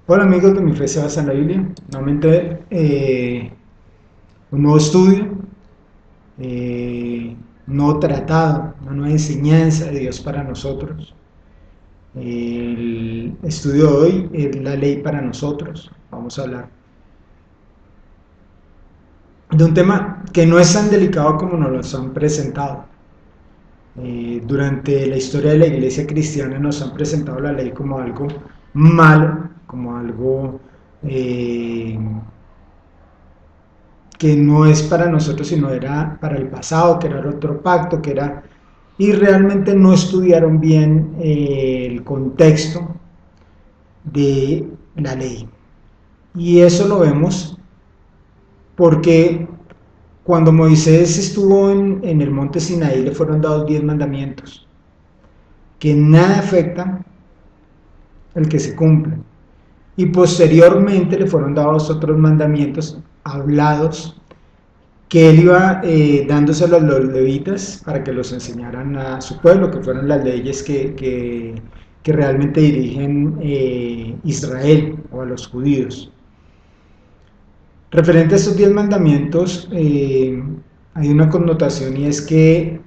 Hola amigos de Mi Fe se basa en la Biblia. Nuevamente un nuevo estudio, un nuevo tratado, una nueva enseñanza de Dios para nosotros. El estudio de hoy es la ley para nosotros. Vamos a hablar de un tema que no es tan delicado como nos lo han presentado. Durante la historia de la iglesia cristiana nos han presentado la ley como algo malo, como algo que no es para nosotros, sino era para el pasado, que era otro pacto, que era... Y realmente no estudiaron bien el contexto de la ley. Y eso lo vemos porque cuando Moisés estuvo en el monte Sinaí le fueron dados 10 mandamientos, que nada afecta el que se cumplen. Y posteriormente le fueron dados otros mandamientos hablados que él iba dándoselo a los levitas para que los enseñaran a su pueblo, que fueron las leyes que realmente dirigen Israel o a los judíos. Referente a estos 10 mandamientos, hay una connotación y es que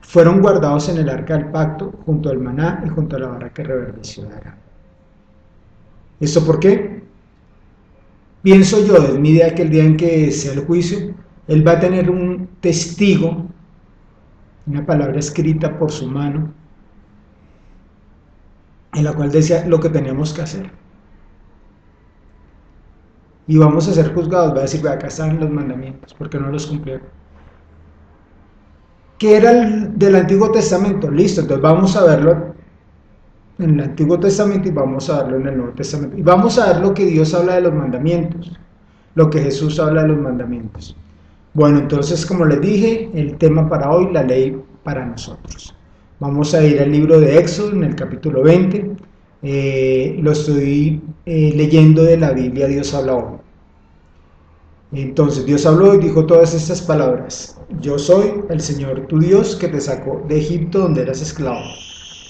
fueron guardados en el arca del pacto junto al maná y junto a la vara que reverdeció de Aarón. ¿Esto por qué? Pienso yo, es mi idea, que el día en que sea el juicio, él va a tener un testigo, una palabra escrita por su mano, en la cual decía lo que teníamos que hacer. Y vamos a ser juzgados, va a decir, acá están los mandamientos, porque no los cumplieron. ¿Qué era el del Antiguo Testamento? Listo, entonces vamos a verlo en el Antiguo Testamento y vamos a verlo en el Nuevo Testamento. Y vamos a ver lo que Dios habla de los mandamientos, lo que Jesús habla de los mandamientos. Bueno, entonces, como les dije, el tema para hoy, la ley para nosotros. Vamos a ir al libro de Éxodo, en el capítulo 20. Lo estoy leyendo de la Biblia Dios habla hoy. Entonces Dios habló y dijo todas estas palabras: yo soy el Señor tu Dios que te sacó de Egipto donde eras esclavo.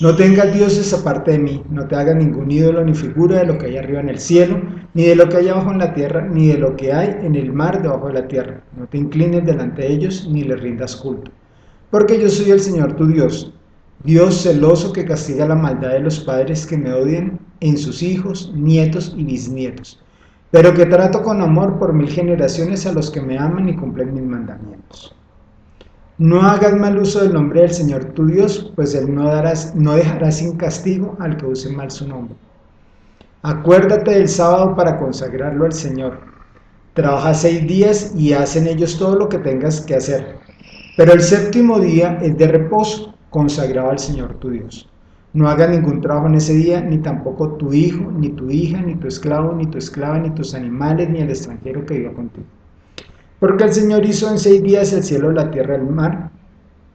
No tengas dioses aparte de mí, no te hagas ningún ídolo ni figura de lo que hay arriba en el cielo, ni de lo que hay abajo en la tierra, ni de lo que hay en el mar debajo de la tierra. No te inclines delante de ellos, ni les rindas culto. Porque yo soy el Señor tu Dios, Dios celoso que castiga la maldad de los padres que me odian en sus hijos, nietos y bisnietos, pero que trato con amor por 1000 generaciones a los que me aman y cumplen mis mandamientos. No hagas mal uso del nombre del Señor tu Dios, pues Él no dejará sin castigo al que use mal su nombre. Acuérdate del sábado para consagrarlo al Señor. Trabaja 6 días y haz en ellos todo lo que tengas que hacer. Pero el séptimo día es de reposo, consagrado al Señor tu Dios. No hagas ningún trabajo en ese día, ni tampoco tu hijo, ni tu hija, ni tu esclavo, ni tu esclava, ni tus animales, ni el extranjero que viva contigo. Porque el Señor hizo en 6 días el cielo, la tierra, el mar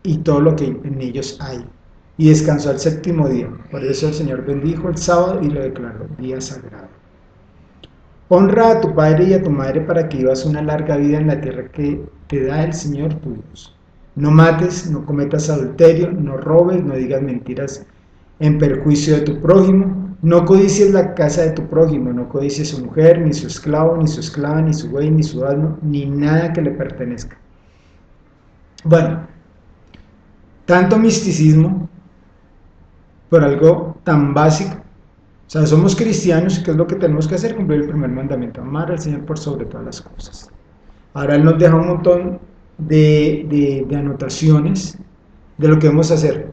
y todo lo que en ellos hay, y descansó el séptimo día. Por eso el Señor bendijo el sábado y lo declaró día sagrado. Honra a tu padre y a tu madre para que vivas una larga vida en la tierra que te da el Señor tu Dios. No mates, no cometas adulterio, no robes, no digas mentiras en perjuicio de tu prójimo, no codicies la casa de tu prójimo, no codicies su mujer, ni su esclavo, ni su esclava, ni su buey, ni su asno, ni nada que le pertenezca. Bueno, tanto misticismo por algo tan básico. O sea, somos cristianos y ¿qué es lo que tenemos que hacer? Cumplir el primer mandamiento: amar al Señor por sobre todas las cosas. Ahora Él nos deja un montón de anotaciones de lo que debemos hacer.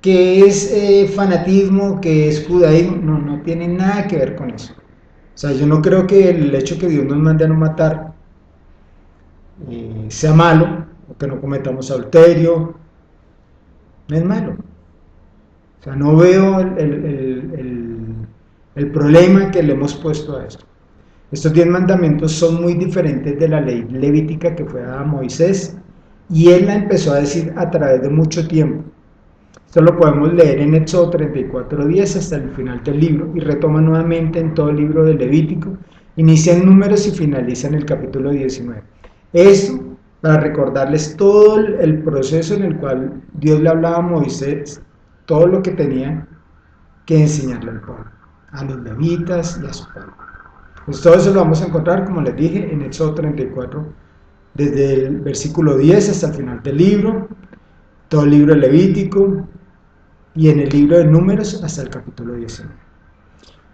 ¿Qué es fanatismo? ¿Qué es judaísmo? No tiene nada que ver con eso. O sea, yo no creo que el hecho que Dios nos mande a no matar sea malo, o que no cometamos adulterio, no es malo. O sea, no veo el problema que le hemos puesto a esto. Estos 10 mandamientos son muy diferentes de la ley levítica que fue dada a Moisés, y él la empezó a decir a través de mucho tiempo. Esto lo podemos leer en Éxodo 34:10 hasta el final del libro, y retoma nuevamente en todo el libro de Levítico, inicia en Números y finaliza en el capítulo 19. Esto para recordarles todo el proceso en el cual Dios le hablaba a Moisés todo lo que tenía que enseñarle al pueblo, a los levitas y a su pueblo. Pues todo eso lo vamos a encontrar, como les dije, en Éxodo 34, desde el versículo 10 hasta el final del libro, todo el libro levítico, y en el libro de Números hasta el capítulo 19.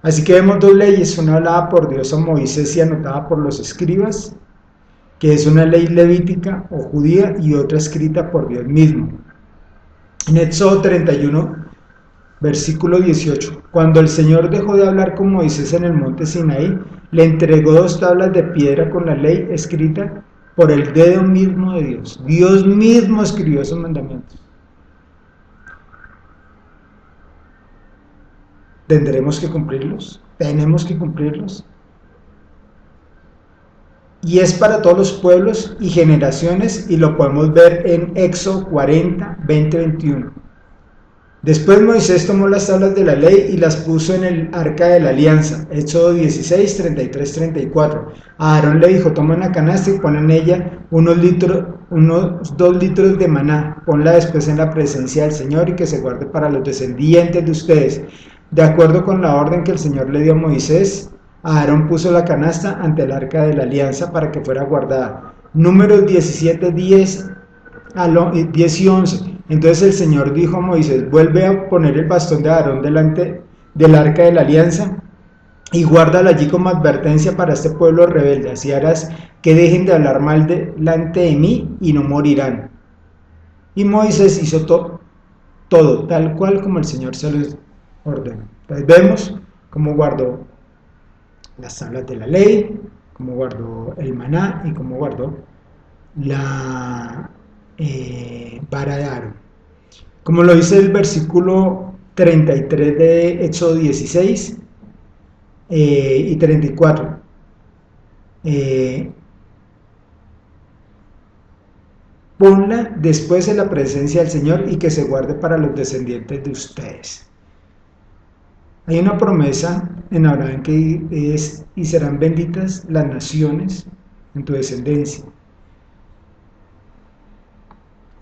Así que vemos dos leyes, una hablada por Dios a Moisés y anotada por los escribas, que es una ley levítica o judía, y otra escrita por Dios mismo. En Éxodo 31, versículo 18, cuando el Señor dejó de hablar con Moisés en el monte Sinaí, le entregó 2 tablas de piedra con la ley escrita por el dedo mismo de Dios. Dios mismo escribió esos mandamientos. ¿Tendremos que cumplirlos? ¿Tenemos que cumplirlos? Y es para todos los pueblos y generaciones, y lo podemos ver en Éxodo 40, 20, 21. Después Moisés tomó las tablas de la ley y las puso en el arca de la alianza. Éxodo 16, 33, 34. A Aarón le dijo: toma una canasta y pon en ella unos 2 litros de maná. Ponla después en la presencia del Señor y que se guarde para los descendientes de ustedes. De acuerdo con la orden que el Señor le dio a Moisés, Aarón puso la canasta ante el arca de la alianza para que fuera guardada. Números 17, 10 y 11. Entonces el Señor dijo a Moisés: vuelve a poner el bastón de Aarón delante del arca de la alianza y guárdalo allí como advertencia para este pueblo rebelde. Así harás que dejen de hablar mal delante de mí y no morirán. Y Moisés hizo todo tal cual como el Señor se lo ordenó. Entonces vemos cómo guardó las tablas de la ley, cómo guardó el maná y cómo guardó la vara de Aarón. Como lo dice el versículo 33 de Éxodo 16 y 34. Ponla después en la presencia del Señor y que se guarde para los descendientes de ustedes. Hay una promesa en Abraham que es: y serán benditas las naciones en tu descendencia.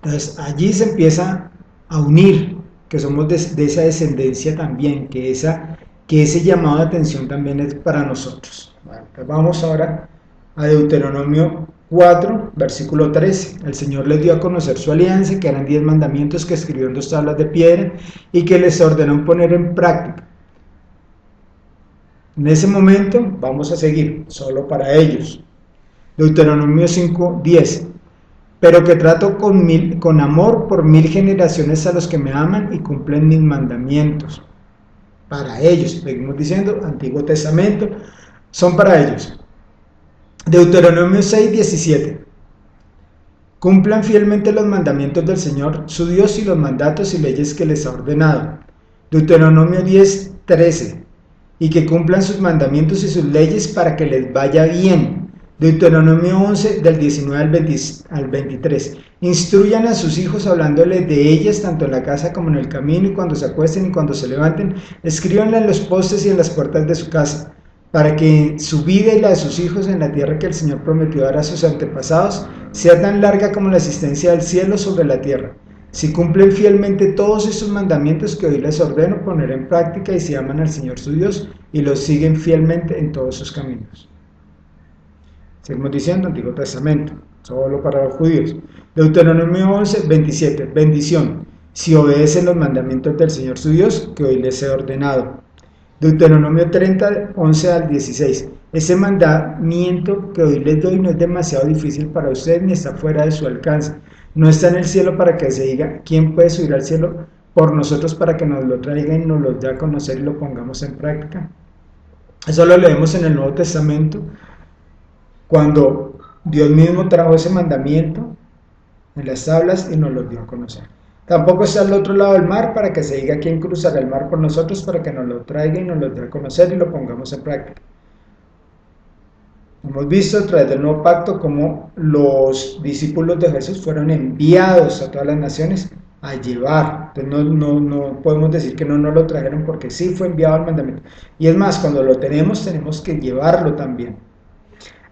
Entonces allí se empieza a unir que somos de esa descendencia también, que ese llamado de atención también es para nosotros. Bueno, pues vamos ahora a Deuteronomio 4, versículo 13. El Señor les dio a conocer su alianza, que eran 10 mandamientos que escribió en 2 tablas de piedra y que les ordenó poner en práctica. En ese momento vamos a seguir, solo para ellos. Deuteronomio 5, 10. Pero que trato con amor por 1000 generaciones a los que me aman y cumplen mis mandamientos. Para ellos, seguimos diciendo, Antiguo Testamento, son para ellos. Deuteronomio 6, 17. Cumplan fielmente los mandamientos del Señor, su Dios, y los mandatos y leyes que les ha ordenado. Deuteronomio 10, 13. Y que cumplan sus mandamientos y sus leyes para que les vaya bien. Deuteronomio 11, del 19 al 23. Instruyan a sus hijos hablándoles de ellas, tanto en la casa como en el camino, y cuando se acuesten y cuando se levanten. Escríbanla en los postes y en las puertas de su casa, para que su vida y la de sus hijos en la tierra que el Señor prometió dar a sus antepasados sea tan larga como la existencia del cielo sobre la tierra. Si cumplen fielmente todos estos mandamientos que hoy les ordeno poner en práctica, y si aman al Señor su Dios y los siguen fielmente en todos sus caminos. Seguimos diciendo, Antiguo Testamento, solo para los judíos. Deuteronomio 11, 27. Bendición, si obedecen los mandamientos del Señor su Dios, que hoy les he ordenado. Deuteronomio 30, 11 al 16. Ese mandamiento que hoy les doy no es demasiado difícil para ustedes, ni está fuera de su alcance. No está en el cielo para que se diga: ¿quién puede subir al cielo por nosotros para que nos lo traiga y nos lo dé a conocer y lo pongamos en práctica? Eso lo leemos en el Nuevo Testamento, cuando Dios mismo trajo ese mandamiento en las tablas y nos lo dio a conocer. Tampoco está al otro lado del mar para que se diga: ¿quién cruzará el mar por nosotros para que nos lo traiga y nos lo dé a conocer y lo pongamos en práctica? Hemos visto a través del nuevo pacto cómo los discípulos de Jesús fueron enviados a todas las naciones a llevar. Entonces no podemos decir que no nos lo trajeron, porque sí fue enviado el mandamiento. Y es más, cuando lo tenemos que llevarlo también.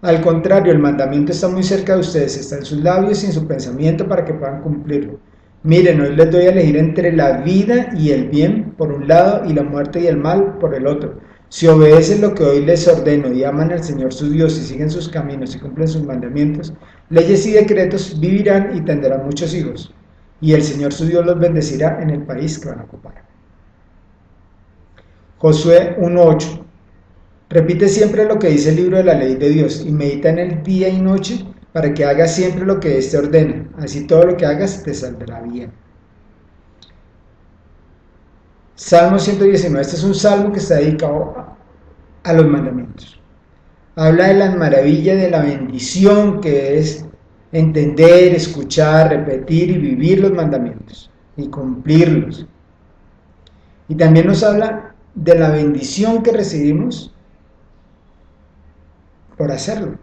Al contrario, el mandamiento está muy cerca de ustedes, está en sus labios y en su pensamiento para que puedan cumplirlo. Miren, hoy les doy a elegir entre la vida y el bien por un lado y la muerte y el mal por el otro. Si obedecen lo que hoy les ordeno y aman al Señor su Dios y siguen sus caminos y cumplen sus mandamientos, leyes y decretos, vivirán y tendrán muchos hijos. Y el Señor su Dios los bendecirá en el país que van a ocupar. Josué 1:8. Repite siempre lo que dice el libro de la ley de Dios y medita en él día y noche para que hagas siempre lo que éste ordena. Así todo lo que hagas te saldrá bien. Salmo 119. Este es un salmo que está dedicado a los mandamientos. Habla de la maravilla, de la bendición que es entender, escuchar, repetir y vivir los mandamientos y cumplirlos. Y también nos habla de la bendición que recibimos por hacerlo.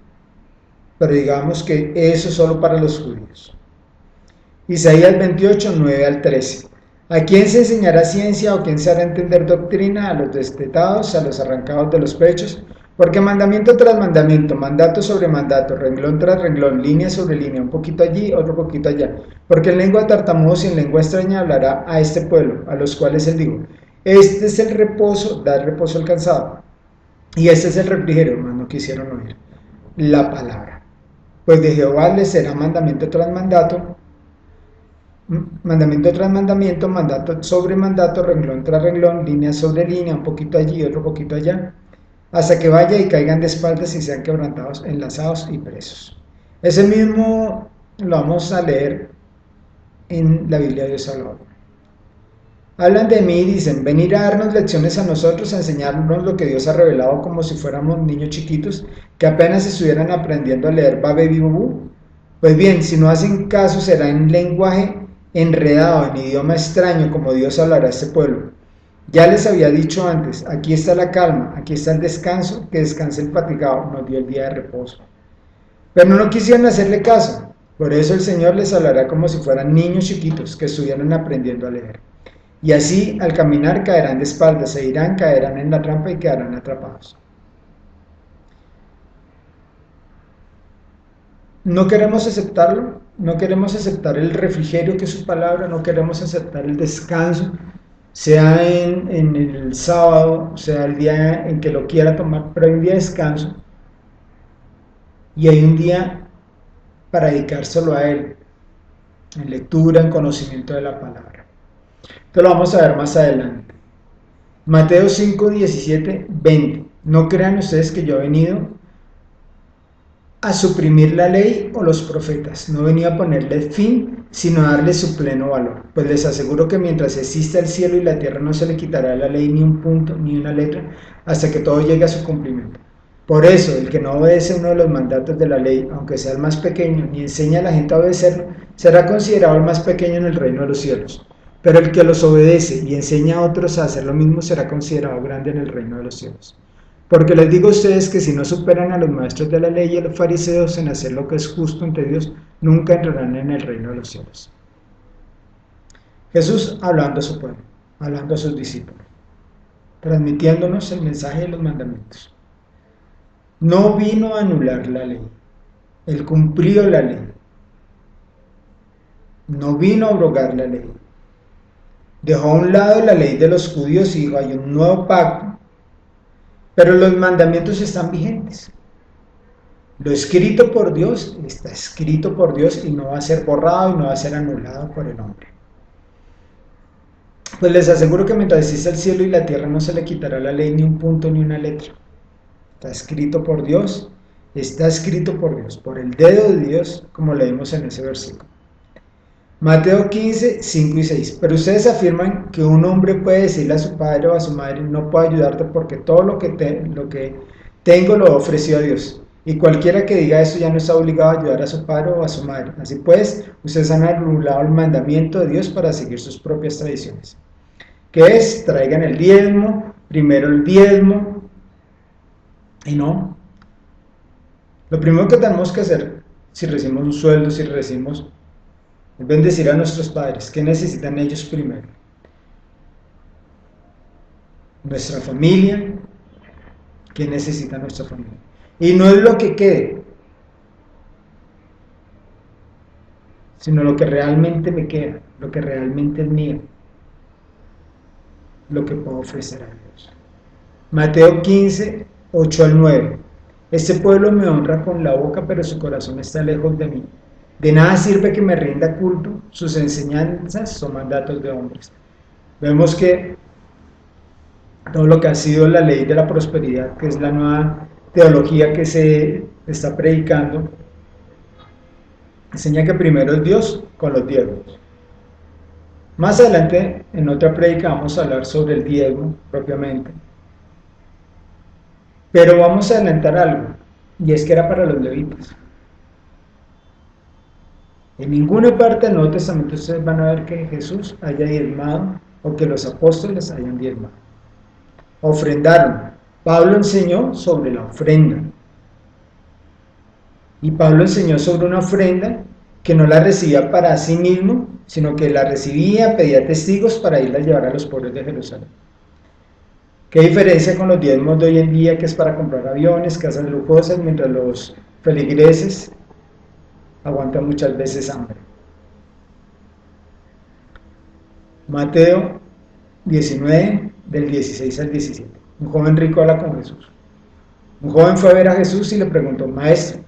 Pero digamos que eso es solo para los judíos. Isaías 28, 9 al 13. ¿A quién se enseñará ciencia o quién se hará entender doctrina? A los destetados, a los arrancados de los pechos. Porque mandamiento tras mandamiento, mandato sobre mandato, renglón tras renglón, línea sobre línea, un poquito allí, otro poquito allá. Porque en lengua de tartamudos y en lengua extraña hablará a este pueblo, a los cuales él dijo: este es el reposo, da reposo al cansado. Y este es el refrigerio, mas no quisieron oír la palabra. Pues de Jehová les será mandamiento tras mandato, mandato sobre mandato, renglón tras renglón, línea sobre línea, un poquito allí, otro poquito allá, hasta que vaya y caigan de espaldas y sean quebrantados, enlazados y presos. Ese mismo lo vamos a leer en la Biblia de Dios Salvador. Hablan de mí y dicen: venir a darnos lecciones a nosotros, a enseñarnos lo que Dios ha revelado, como si fuéramos niños chiquitos que apenas estuvieran aprendiendo a leer Baby Bubú. Pues bien, si no hacen caso, será en lenguaje enredado, en idioma extraño, como Dios hablará a este pueblo. Ya les había dicho antes: aquí está la calma, aquí está el descanso, que descanse el fatigado, nos dio el día de reposo. Pero no quisieron hacerle caso, por eso el Señor les hablará como si fueran niños chiquitos que estuvieran aprendiendo a leer. Y así, al caminar, caerán de espaldas, se irán, caerán en la trampa y quedarán atrapados. No queremos aceptarlo, no queremos aceptar el refrigerio que es su palabra, no queremos aceptar el descanso, sea en el sábado, sea el día en que lo quiera tomar, pero hay un día de descanso y hay un día para dedicárselo a Él, en lectura, en conocimiento de la palabra. Esto lo vamos a ver más adelante. Mateo 5, 17, 20. No crean ustedes que yo he venido a suprimir la ley o los profetas. No venía a ponerle fin, sino a darle su pleno valor. Pues les aseguro que mientras exista el cielo y la tierra, no se le quitará a la ley ni un punto ni una letra, hasta que todo llegue a su cumplimiento. Por eso, el que no obedece uno de los mandatos de la ley, aunque sea el más pequeño, ni enseña a la gente a obedecerlo, será considerado el más pequeño en el reino de los cielos. Pero el que los obedece y enseña a otros a hacer lo mismo será considerado grande en el reino de los cielos. Porque les digo a ustedes que si no superan a los maestros de la ley y a los fariseos en hacer lo que es justo ante Dios, nunca entrarán en el reino de los cielos. Jesús hablando a su pueblo, hablando a sus discípulos, transmitiéndonos el mensaje de los mandamientos. No vino a anular la ley, Él cumplió la ley. No vino a abrogar la ley. Dejó a un lado la ley de los judíos y dijo: hay un nuevo pacto, pero los mandamientos están vigentes. Lo escrito por Dios está escrito por Dios y no va a ser borrado y no va a ser anulado por el hombre. Pues les aseguro que mientras exista el cielo y la tierra, no se le quitará la ley ni un punto ni una letra. Está escrito por Dios, está escrito por Dios, por el dedo de Dios, como leímos en ese versículo. Mateo 15, 5 y 6. Pero ustedes afirman que un hombre puede decirle a su padre o a su madre: no puedo ayudarte porque todo lo que tengo lo he ofrecido a Dios. Y cualquiera que diga eso ya no está obligado a ayudar a su padre o a su madre. Así pues, ustedes han anulado el mandamiento de Dios para seguir sus propias tradiciones. ¿Qué es? Traigan el diezmo, primero el diezmo, y no. Lo primero que tenemos que hacer, si recibimos un sueldo, si recibimos, es bendecir a nuestros padres. ¿Qué necesitan ellos primero? Nuestra familia. ¿Qué necesita nuestra familia? Y no es lo que quede, sino lo que realmente me queda, lo que realmente es mío, lo que puedo ofrecer a Dios. Mateo 15, 8 al 9. Este pueblo me honra con la boca, pero su corazón está lejos de mí. De nada sirve que me rinda culto, sus enseñanzas son mandatos de hombres. Vemos que todo lo que ha sido la ley de la prosperidad, que es la nueva teología que se está predicando, enseña que primero es Dios con los diezmos. Más adelante, en otra prédica, vamos a hablar sobre el diezmo propiamente. Pero vamos a adelantar algo, y es que era para los levitas. En ninguna parte del Nuevo Testamento ustedes van a ver que Jesús haya diezmado o que los apóstoles hayan diezmado. Ofrendaron. Pablo enseñó sobre la ofrenda. Y Pablo enseñó sobre una ofrenda que no la recibía para sí mismo, sino que la recibía, pedía testigos para irla a llevar a los pobres de Jerusalén. ¿Qué diferencia con los diezmos de hoy en día, que es para comprar aviones, casas lujosas, mientras los feligreses aguantan muchas veces hambre? Mateo 19, del 16 al 17. Un joven rico habla con Jesús. Un joven fue a ver a Jesús y le preguntó: Maestro,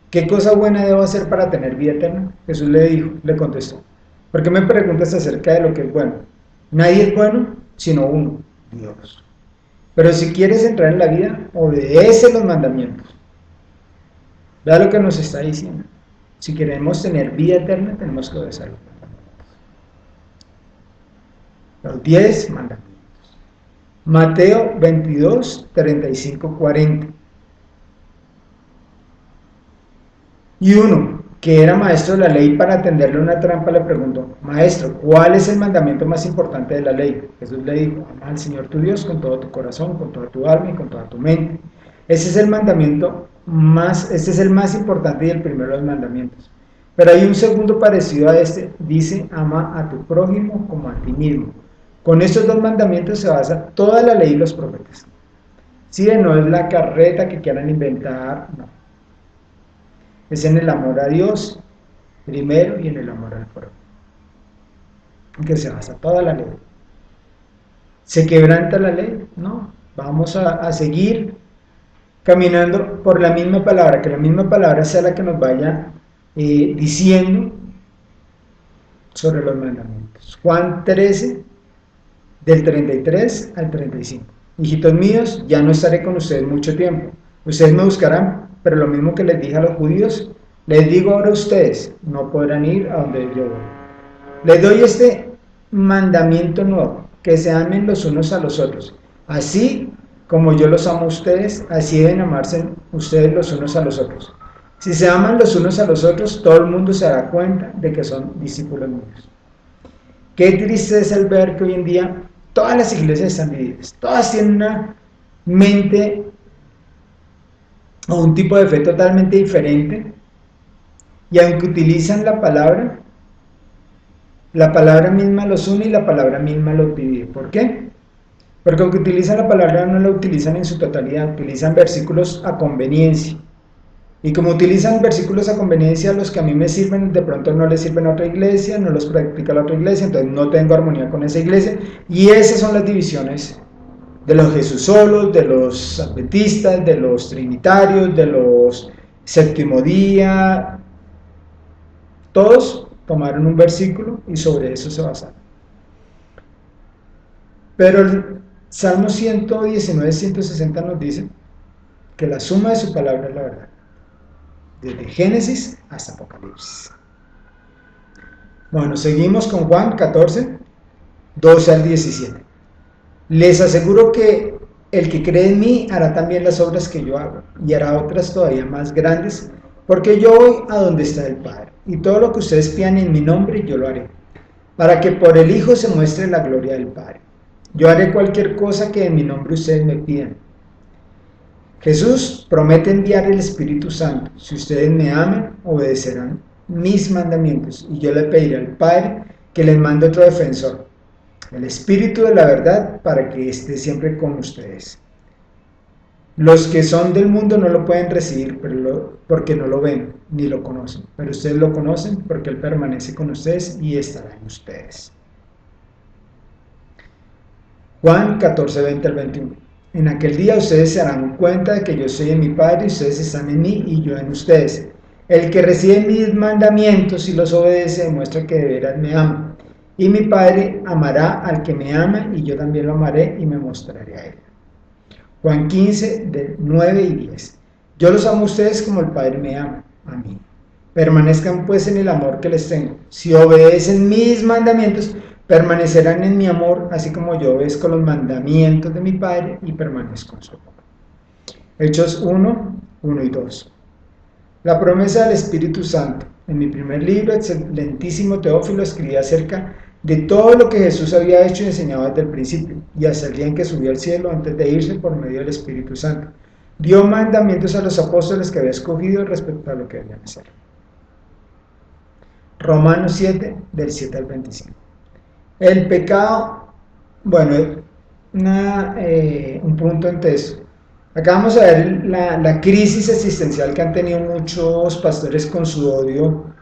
¿qué cosa buena debo hacer para tener vida eterna? Jesús le contestó: ¿por qué me preguntas acerca de lo que es bueno? Nadie es bueno sino uno, Dios. Pero si quieres entrar en la vida, obedece los mandamientos. Vea lo que nos está diciendo. Si queremos tener vida eterna, tenemos que obedecer los mandamientos. Los 10 mandamientos. Mateo 22, 35, 40. Y uno, que era maestro de la ley, para tenderle una trampa, le preguntó: Maestro, ¿cuál es el mandamiento más importante de la ley? Jesús le dijo: ama al Señor tu Dios con todo tu corazón, con toda tu alma y con toda tu mente. Ese es el más importante y el primero de los mandamientos. Pero hay un segundo parecido a este, dice: ama a tu prójimo como a ti mismo. Con estos dos mandamientos se basa toda la ley y los profetas. Sí, no es la carreta que quieran inventar, no. Es en el amor a Dios primero y en el amor al prójimo, en que se basa toda la ley. ¿Se quebranta la ley? No. Vamos a seguir caminando por la misma palabra, que la misma palabra sea la que nos vaya diciendo sobre los mandamientos. Juan 13, del 33 al 35. Hijitos míos, ya no estaré con ustedes mucho tiempo. Ustedes me buscarán, pero lo mismo que les dije a los judíos, les digo ahora a ustedes: no podrán ir a donde yo voy. Les doy este mandamiento nuevo, que se amen los unos a los otros. Así como yo los amo a ustedes, así deben amarse ustedes los unos a los otros. Si se aman los unos a los otros, todo el mundo se dará cuenta de que son discípulos míos. Qué triste es el ver que hoy en día todas las iglesias están divididas. Todas tienen una mente o un tipo de fe totalmente diferente, y aunque utilizan la palabra misma los une y la palabra misma los divide. ¿Por qué? Porque aunque utilizan la palabra, no la utilizan en su totalidad, utilizan versículos a conveniencia. Y como utilizan versículos a conveniencia, los que a mí me sirven, de pronto no les sirven a otra iglesia, no los practica la otra iglesia, entonces no tengo armonía con esa iglesia. Y esas son las divisiones de los Jesús solos, de los adventistas, de los trinitarios, de los séptimo día. Todos tomaron un versículo y sobre eso se basaron. Pero el Salmo 119, 160 nos dice que la suma de su palabra es la verdad, desde Génesis hasta Apocalipsis. Bueno, seguimos con Juan 14, 12 al 17. Les aseguro que el que cree en mí hará también las obras que yo hago, y hará otras todavía más grandes, porque yo voy a donde está el Padre, y todo lo que ustedes pidan en mi nombre yo lo haré, para que por el Hijo se muestre la gloria del Padre. Yo haré cualquier cosa que en mi nombre ustedes me pidan. Jesús promete enviar el Espíritu Santo. Si ustedes me aman, obedecerán mis mandamientos, y yo le pediré al Padre que les mande otro defensor, el Espíritu de la verdad, para que esté siempre con ustedes. Los que son del mundo no lo pueden recibir porque no lo ven ni lo conocen, pero ustedes lo conocen porque Él permanece con ustedes y estará en ustedes. Juan 14, 20 al 21. En aquel día ustedes se darán cuenta de que yo soy en mi Padre y ustedes están en mí y yo en ustedes. El que recibe mis mandamientos y los obedece demuestra que de veras me ama. Y mi Padre amará al que me ama y yo también lo amaré y me mostraré a él. Juan 15, 9 y 10. Yo los amo a ustedes como el Padre me ama a mí. Permanezcan pues en el amor que les tengo. Si obedecen mis mandamientos, permanecerán en mi amor, así como yo obedezco los mandamientos de mi Padre y permanezco en su amor. Hechos 1, 1 y 2. La promesa del Espíritu Santo. En mi primer libro, excelentísimo Teófilo, escribí acerca de todo lo que Jesús había hecho y enseñado desde el principio, y hasta el día en que subió al cielo antes de irse por medio del Espíritu Santo. Dio mandamientos a los apóstoles que había escogido respecto a lo que debían hacer. Romanos 7, del 7 al 25. El pecado, bueno, un punto en texto. Acá vamos a ver la crisis existencial que han tenido muchos pastores con su odio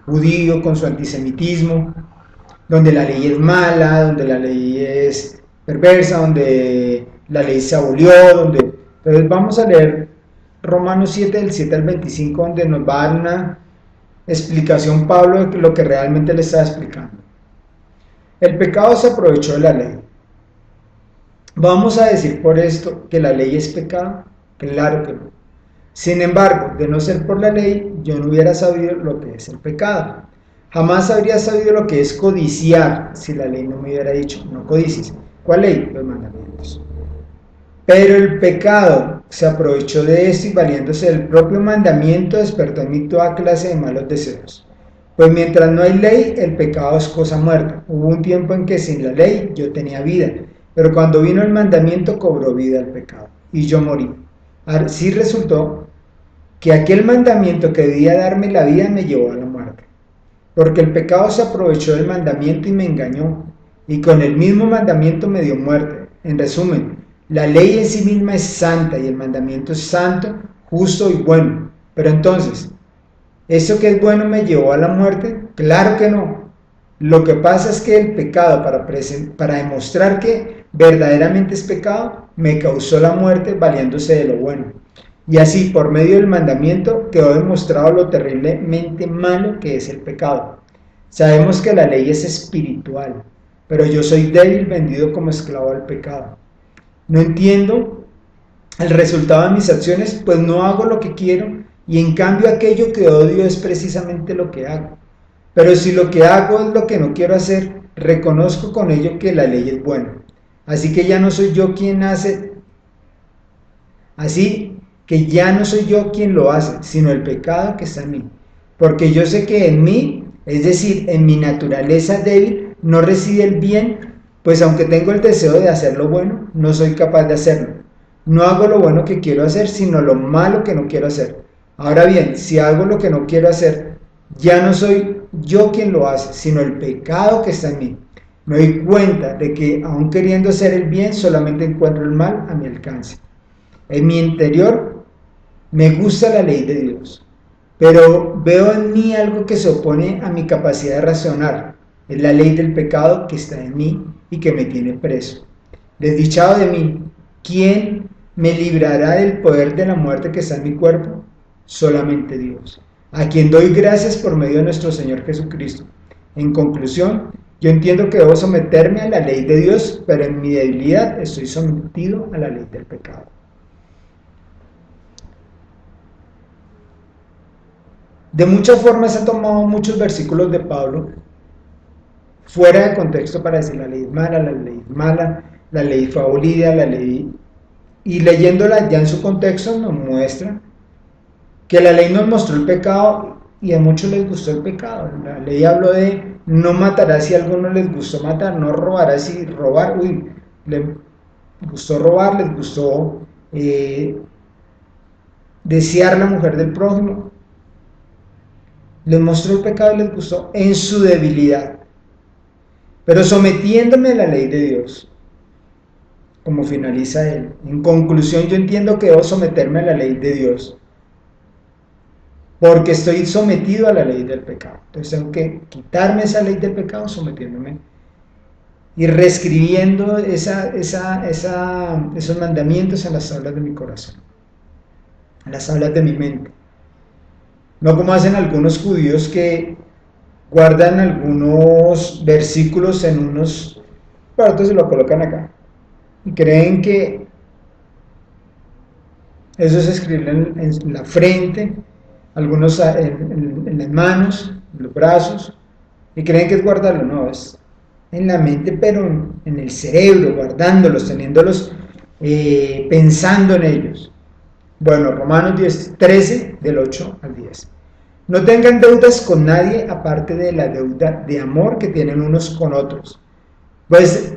judío, con su antisemitismo, donde la ley es mala, donde la ley es perversa, donde la ley se abolió, Entonces vamos a leer Romanos 7, del 7 al 25, donde nos va a dar una explicación Pablo de lo que realmente le está explicando. El pecado se aprovechó de la ley. ¿Vamos a decir por esto que la ley es pecado? Claro que no. Sin embargo, de no ser por la ley, yo no hubiera sabido lo que es el pecado. Jamás habría sabido lo que es codiciar si la ley no me hubiera dicho, no codicies. ¿Cuál ley? Los mandamientos. Pero el pecado se aprovechó de esto y valiéndose del propio mandamiento despertó en mí toda clase de malos deseos. Pues mientras no hay ley, el pecado es cosa muerta. Hubo un tiempo en que sin la ley yo tenía vida, pero cuando vino el mandamiento cobró vida el pecado y yo morí. Así resultó que aquel mandamiento que debía darme la vida me llevó a la muerte, porque el pecado se aprovechó del mandamiento y me engañó, y con el mismo mandamiento me dio muerte. En resumen, la ley en sí misma es santa y el mandamiento es santo, justo y bueno. Pero entonces, ¿eso que es bueno me llevó a la muerte? Claro que no. Lo que pasa es que el pecado, para demostrar que verdaderamente es pecado, me causó la muerte valiéndose de lo bueno. Y así, por medio del mandamiento, quedó demostrado lo terriblemente malo que es el pecado. Sabemos que la ley es espiritual, pero yo soy débil, vendido como esclavo al pecado. No entiendo el resultado de mis acciones, pues no hago lo que quiero, y en cambio aquello que odio es precisamente lo que hago. Pero si lo que hago es lo que no quiero hacer, reconozco con ello que la ley es buena. Así que ya no soy yo quien lo hace, sino el pecado que está en mí. Porque yo sé que en mí, es decir, en mi naturaleza débil, no reside el bien, pues aunque tengo el deseo de hacer lo bueno, no soy capaz de hacerlo. No hago lo bueno que quiero hacer, sino lo malo que no quiero hacer. Ahora bien, si hago lo que no quiero hacer, ya no soy yo quien lo hace, sino el pecado que está en mí. Me doy cuenta de que, aun queriendo hacer el bien, solamente encuentro el mal a mi alcance. En mi interior me gusta la ley de Dios, pero veo en mí algo que se opone a mi capacidad de razonar. Es la ley del pecado que está en mí y que me tiene preso. Desdichado de mí, ¿quién me librará del poder de la muerte que está en mi cuerpo? Solamente Dios, a quien doy gracias por medio de nuestro Señor Jesucristo. En conclusión, yo entiendo que debo someterme a la ley de Dios, pero en mi debilidad estoy sometido a la ley del pecado. De muchas formas se han tomado muchos versículos de Pablo fuera de contexto para decir la ley es mala, la ley es mala, la ley fue abolida, la ley... Y leyéndola ya en su contexto nos muestra que la ley nos mostró el pecado y a muchos les gustó el pecado. La ley habló de no matarás si a algunos les gustó matar, no robarás si robar, les gustó robar, les gustó desear la mujer del prójimo. Les mostró el pecado y les gustó en su debilidad. Pero sometiéndome a la ley de Dios, como finaliza él. En conclusión, yo entiendo que debo someterme a la ley de Dios, porque estoy sometido a la ley del pecado. Entonces tengo que quitarme esa ley del pecado sometiéndome y reescribiendo esos mandamientos en las tablas de mi corazón, en las tablas de mi mente. No como hacen algunos judíos que guardan algunos versículos en unos cuartos y lo colocan acá. Y creen que eso es escribirlo en la frente, algunos en las manos, en los brazos, y creen que es guardarlo. No, es en la mente, pero en el cerebro, guardándolos, teniéndolos, pensando en ellos. Bueno, Romanos 13, del 8 al 10. No tengan deudas con nadie aparte de la deuda de amor que tienen unos con otros. Pues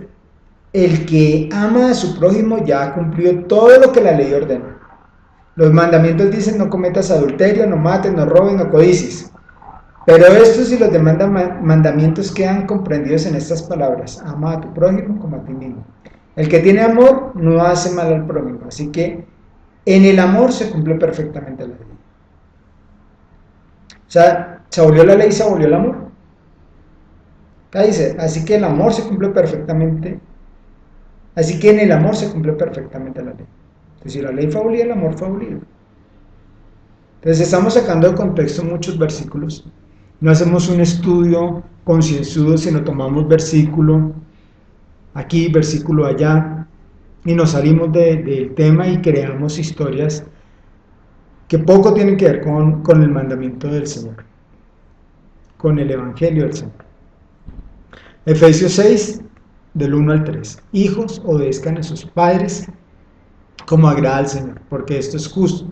el que ama a su prójimo ya ha cumplido todo lo que la ley ordena. Los mandamientos dicen: no cometas adulterio, no mates, no robes, no codicies. Pero estos y los demás mandamientos quedan comprendidos en estas palabras: ama a tu prójimo como a ti mismo. El que tiene amor no hace mal al prójimo, así que en el amor se cumple perfectamente la ley. O sea, se abolió la ley, se abolió el amor. Acá dice, así que el amor se cumple perfectamente, así que en el amor se cumple perfectamente la ley. Entonces, si la ley fue abolida, el amor fue abolido. Entonces estamos sacando de contexto muchos versículos. No hacemos un estudio concienzudo, sino tomamos versículo aquí, versículo allá, y nos salimos del tema y creamos historias que poco tienen que ver con el mandamiento del Señor, con el Evangelio del Señor. Efesios 6, del 1 al 3. Hijos, obedezcan a sus padres como agrada al Señor, porque esto es justo.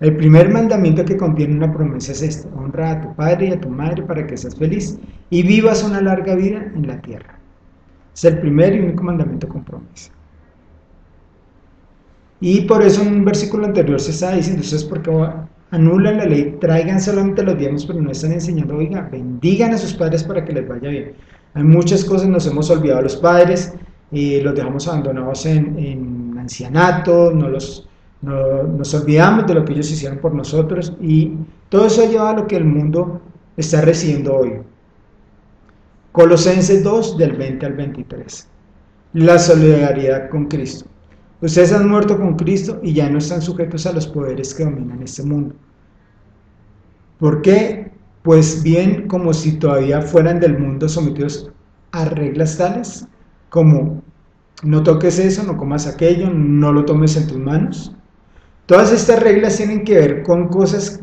El primer mandamiento que contiene una promesa es este: honra a tu padre y a tu madre para que seas feliz y vivas una larga vida en la tierra. Es el primer y único mandamiento con promesa. Y por eso en un versículo anterior se está diciendo: ustedes porque anulan la ley, traigan solamente los diezmos, pero no están enseñando, oiga, bendigan a sus padres para que les vaya bien. Hay muchas cosas, nos hemos olvidado a los padres, los dejamos abandonados en ancianato, nos olvidamos de lo que ellos hicieron por nosotros, y todo eso ha llevado a lo que el mundo está recibiendo hoy. Colosenses 2, del 20 al 23. La solidaridad con Cristo. Ustedes han muerto con Cristo y ya no están sujetos a los poderes que dominan este mundo. ¿Por qué? Pues bien, como si todavía fueran del mundo, sometidos a reglas tales como: no toques eso, no comas aquello, no lo tomes en tus manos. Todas estas reglas tienen que ver con cosas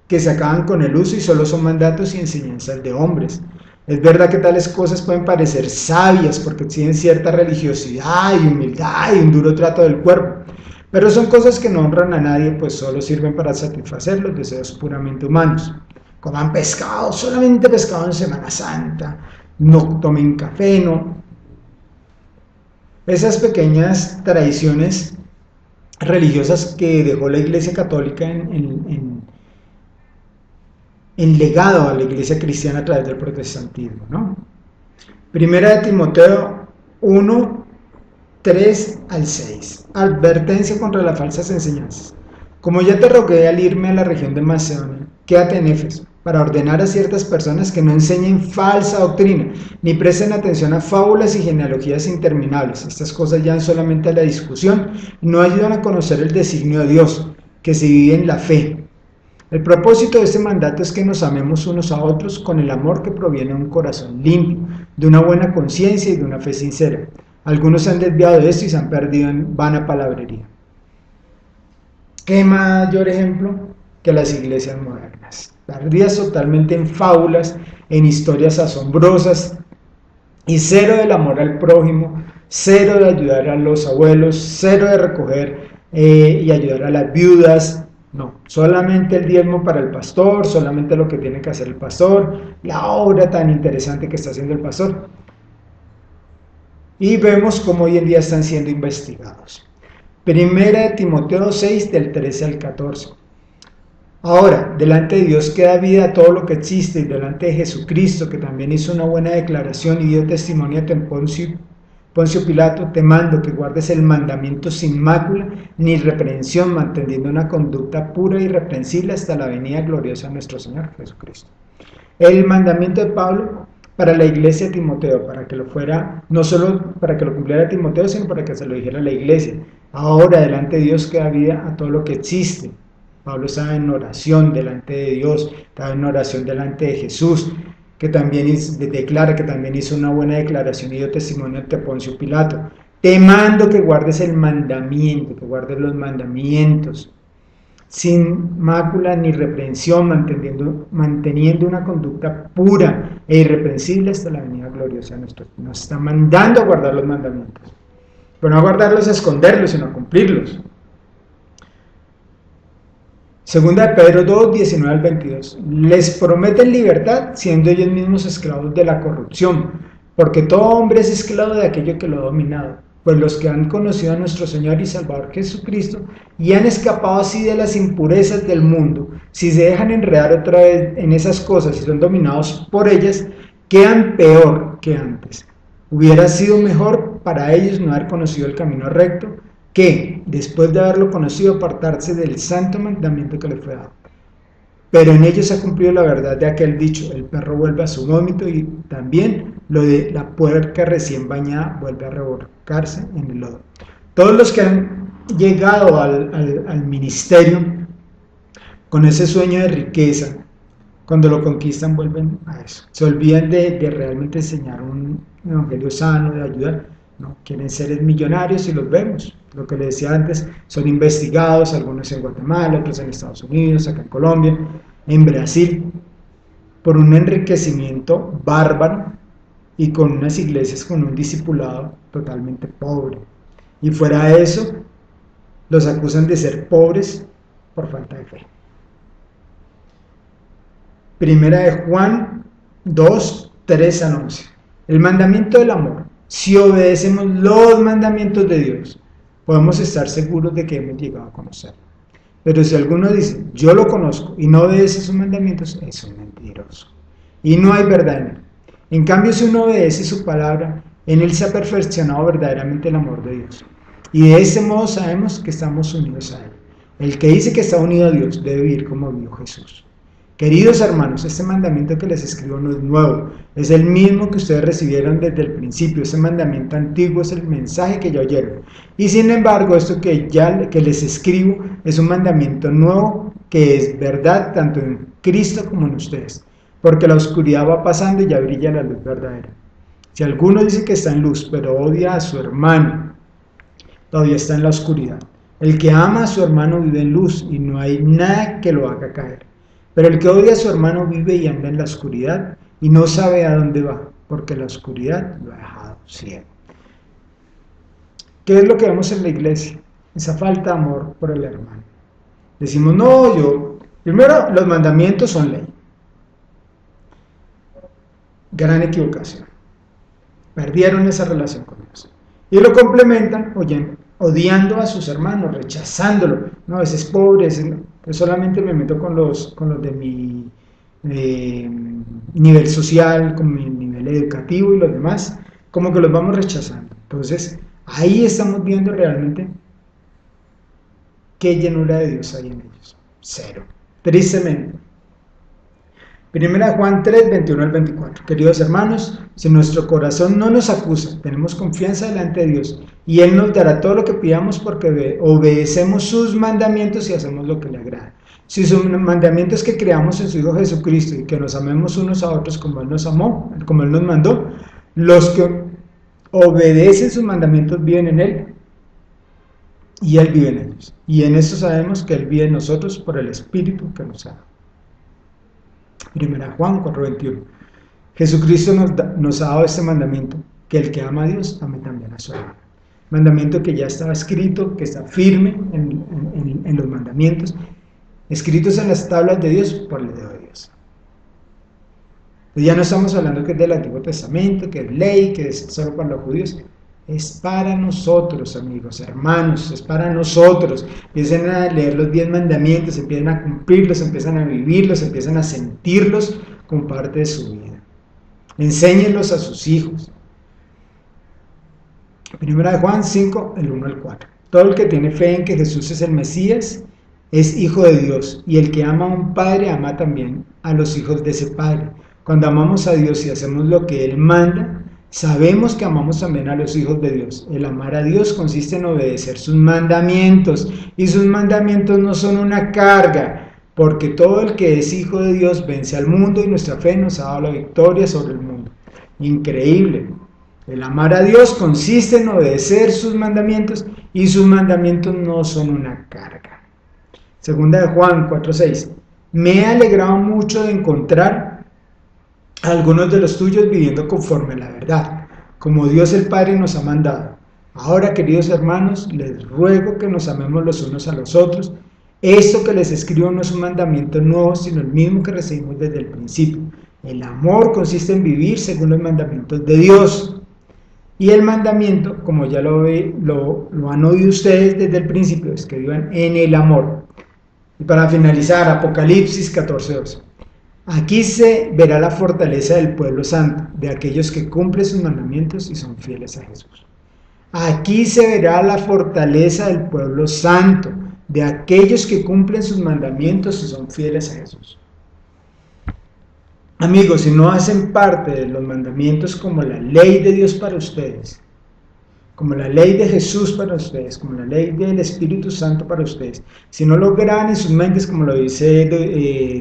que se acaban con el uso y solo son mandatos y enseñanzas de hombres. Es verdad que tales cosas pueden parecer sabias porque exigen cierta religiosidad y humildad y un duro trato del cuerpo, pero son cosas que no honran a nadie, pues solo sirven para satisfacer los deseos puramente humanos. Coman pescado, solamente pescado en Semana Santa, no tomen café, no. Esas pequeñas tradiciones religiosas que dejó la Iglesia Católica en legado a la Iglesia cristiana a través del protestantismo, ¿no? Primera de Timoteo 1, 3 al 6. Advertencia contra las falsas enseñanzas. Como ya te rogué al irme a la región de Macedonia, quédate en Éfeso, para ordenar a ciertas personas que no enseñen falsa doctrina, ni presten atención a fábulas y genealogías interminables. Estas cosas llevan solamente a la discusión y no ayudan a conocer el designio de Dios, que se vive en la fe. El propósito de este mandato es que nos amemos unos a otros con el amor que proviene de un corazón limpio, de una buena conciencia y de una fe sincera. Algunos se han desviado de esto y se han perdido en vana palabrería. ¿Qué mayor ejemplo que las iglesias modernas? Perdidas totalmente en fábulas, en historias asombrosas, y cero del amor al prójimo, cero de ayudar a los abuelos, cero de recoger y ayudar a las viudas. No, solamente el diezmo para el pastor, solamente lo que tiene que hacer el pastor, la obra tan interesante que está haciendo el pastor. Y vemos cómo hoy en día están siendo investigados. Primera de Timoteo 6, del 13 al 14. Ahora, delante de Dios que da vida a todo lo que existe, y delante de Jesucristo, que también hizo una buena declaración y dio testimonio ante Poncio Poncio Pilato, te mando que guardes el mandamiento sin mácula ni reprensión, manteniendo una conducta pura y irreprensible hasta la venida gloriosa de nuestro Señor Jesucristo. El mandamiento de Pablo para la iglesia de Timoteo, para que lo fuera, no solo para que lo cumpliera Timoteo, sino para que se lo dijera a la iglesia. Ahora, delante de Dios queda vida a todo lo que existe. Pablo estaba en oración delante de Dios, estaba en oración delante de Jesús, que también declara, que también hizo una buena declaración y dio testimonio ante Poncio Pilato. Te mando que guardes el mandamiento, que guardes los mandamientos, sin mácula ni reprensión, manteniendo una conducta pura e irreprensible hasta la venida gloriosa de nuestro Dios. Nos está mandando a guardar los mandamientos, pero no a guardarlos a esconderlos, sino a cumplirlos. Segunda de Pedro 2, 19 al 22. Les prometen libertad, siendo ellos mismos esclavos de la corrupción, porque todo hombre es esclavo de aquello que lo ha dominado. Pues los que han conocido a nuestro Señor y Salvador Jesucristo y han escapado así de las impurezas del mundo, si se dejan enredar otra vez en esas cosas y son dominados por ellas, quedan peor que antes. Hubiera sido mejor para ellos no haber conocido el camino recto, que, después de haberlo conocido, apartarse del santo mandamiento que le fue dado. Pero en ellos se ha cumplido la verdad de aquel dicho: el perro vuelve a su vómito, y también lo de la puerca recién bañada vuelve a revolcarse en el lodo. Todos los que han llegado al ministerio con ese sueño de riqueza, cuando lo conquistan vuelven a eso. Se olvidan de realmente enseñar un evangelio sano, de ayudar, ¿no? Quieren ser millonarios y los vemos. Lo que les decía antes, son investigados, algunos en Guatemala, otros en Estados Unidos, acá en Colombia, en Brasil, por un enriquecimiento bárbaro y con unas iglesias con un discipulado totalmente pobre. Y fuera de eso, los acusan de ser pobres por falta de fe. Primera de Juan 2, 3 al 11. El mandamiento del amor. Si obedecemos los mandamientos de Dios, podemos estar seguros de que hemos llegado a conocerlo. Pero si alguno dice, yo lo conozco, y no obedece sus mandamientos, es un mentiroso. Y no hay verdad en él. En cambio, si uno obedece su palabra, en él se ha perfeccionado verdaderamente el amor de Dios. Y de ese modo sabemos que estamos unidos a él. El que dice que está unido a Dios debe vivir como vivió Jesús. Queridos hermanos, este mandamiento que les escribo no es nuevo, es el mismo que ustedes recibieron desde el principio. Ese mandamiento antiguo es el mensaje que ya oyeron. Y sin embargo, esto que les escribo es un mandamiento nuevo que es verdad tanto en Cristo como en ustedes. Porque la oscuridad va pasando y ya brilla la luz verdadera. Si alguno dice que está en luz, pero odia a su hermano, todavía está en la oscuridad. El que ama a su hermano vive en luz y no hay nada que lo haga caer. Pero el que odia a su hermano vive y anda en la oscuridad y no sabe a dónde va, porque la oscuridad lo ha dejado ciego. ¿Qué es lo que vemos en la iglesia? Esa falta de amor por el hermano. Decimos, primero, los mandamientos son ley. Gran equivocación. Perdieron esa relación con Dios. Y lo complementan odiando a sus hermanos, rechazándolo. No, ese es pobre, ese no. Yo solamente me meto con los de mi nivel social, con mi nivel educativo, y los demás, como que los vamos rechazando. Entonces, ahí estamos viendo realmente qué llenura de Dios hay en ellos. Cero. Tristemente. Primera Juan 3, 21 al 24. Queridos hermanos, si nuestro corazón no nos acusa, tenemos confianza delante de Dios, y Él nos dará todo lo que pidamos porque obedecemos sus mandamientos y hacemos lo que le agrada. Si su mandamiento es que creamos en su Hijo Jesucristo y que nos amemos unos a otros como Él nos amó, como Él nos mandó, los que obedecen sus mandamientos viven en Él y Él vive en ellos. Y en esto sabemos que Él vive en nosotros por el Espíritu que nos ama. Primera Juan 4:21. Jesucristo nos ha dado este mandamiento, que el que ama a Dios ame también a su hermano. Mandamiento que ya estaba escrito, que está firme en los mandamientos, escritos en las tablas de Dios por el dedo de Dios. Entonces ya no estamos hablando que es del Antiguo Testamento, que es ley, que es solo para los judíos. Es para nosotros, amigos, hermanos, es para nosotros. Empiecen a leer los 10 mandamientos, empiezan a cumplirlos, empiezan a vivirlos, empiezan a sentirlos como parte de su vida. Enséñenlos a sus hijos. Primera de Juan 5, el 1 al 4. Todo el que tiene fe en que Jesús es el Mesías es hijo de Dios, y el que ama a un padre ama también a los hijos de ese padre. Cuando amamos a Dios y hacemos lo que Él manda, sabemos que amamos también a los hijos de Dios. El amar a Dios consiste en obedecer sus mandamientos, y sus mandamientos no son una carga, porque todo el que es hijo de Dios vence al mundo, y nuestra fe nos ha dado la victoria sobre el mundo. Increíble. El amar a Dios consiste en obedecer sus mandamientos, y sus mandamientos no son una carga. Segunda de Juan 4:6. Me he alegrado mucho de encontrar a algunos de los tuyos viviendo conforme a la verdad, como Dios el Padre nos ha mandado. Ahora, queridos hermanos, les ruego que nos amemos los unos a los otros. Esto que les escribo no es un mandamiento nuevo, sino el mismo que recibimos desde el principio. El amor consiste en vivir según los mandamientos de Dios. Y el mandamiento, como ya lo han oído ustedes desde el principio, es que vivan en el amor. Y para finalizar, Apocalipsis 14:12. Aquí se verá la fortaleza del pueblo santo, de aquellos que cumplen sus mandamientos y son fieles a Jesús. Aquí se verá la fortaleza del pueblo santo, de aquellos que cumplen sus mandamientos y son fieles a Jesús. Amigos, si no hacen parte de los mandamientos como la ley de Dios para ustedes, como la ley de Jesús para ustedes, como la ley del Espíritu Santo para ustedes, si no lo graban en sus mentes, como lo dice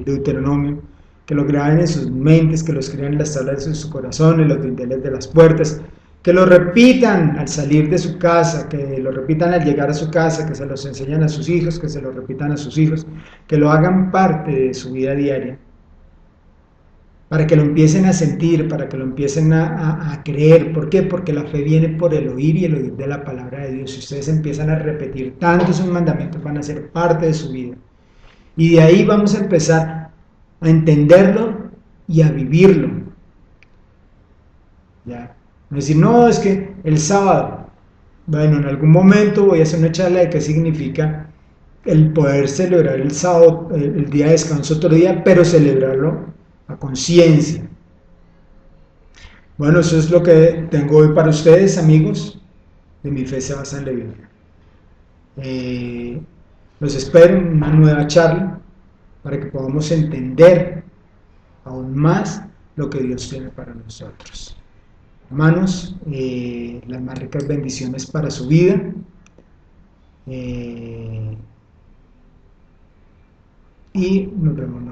Deuteronomio, que lo graben en sus mentes, que lo escriban en las tablas de su corazón, en los dinteles de las puertas, que lo repitan al salir de su casa, que lo repitan al llegar a su casa, que se los enseñen a sus hijos, que se lo repitan a sus hijos, que lo hagan parte de su vida diaria, para que lo empiecen a sentir, para que lo empiecen a creer. ¿Por qué? Porque la fe viene por el oír, y el oír de la palabra de Dios. Si ustedes empiezan a repetir tanto sus mandamientos, van a ser parte de su vida. Y de ahí vamos a empezar a entenderlo y a vivirlo. ¿Ya? No decir, no, es que el sábado, bueno, en algún momento voy a hacer una charla de qué significa el poder celebrar el sábado, el día de descanso otro día, pero celebrarlo a conciencia. Bueno, eso es lo que tengo hoy para ustedes, amigos. De mi fe se basa en la Biblia. Los espero en una nueva charla para que podamos entender aún más lo que Dios tiene para nosotros. Hermanos, las más ricas bendiciones para su vida. Y nos vemos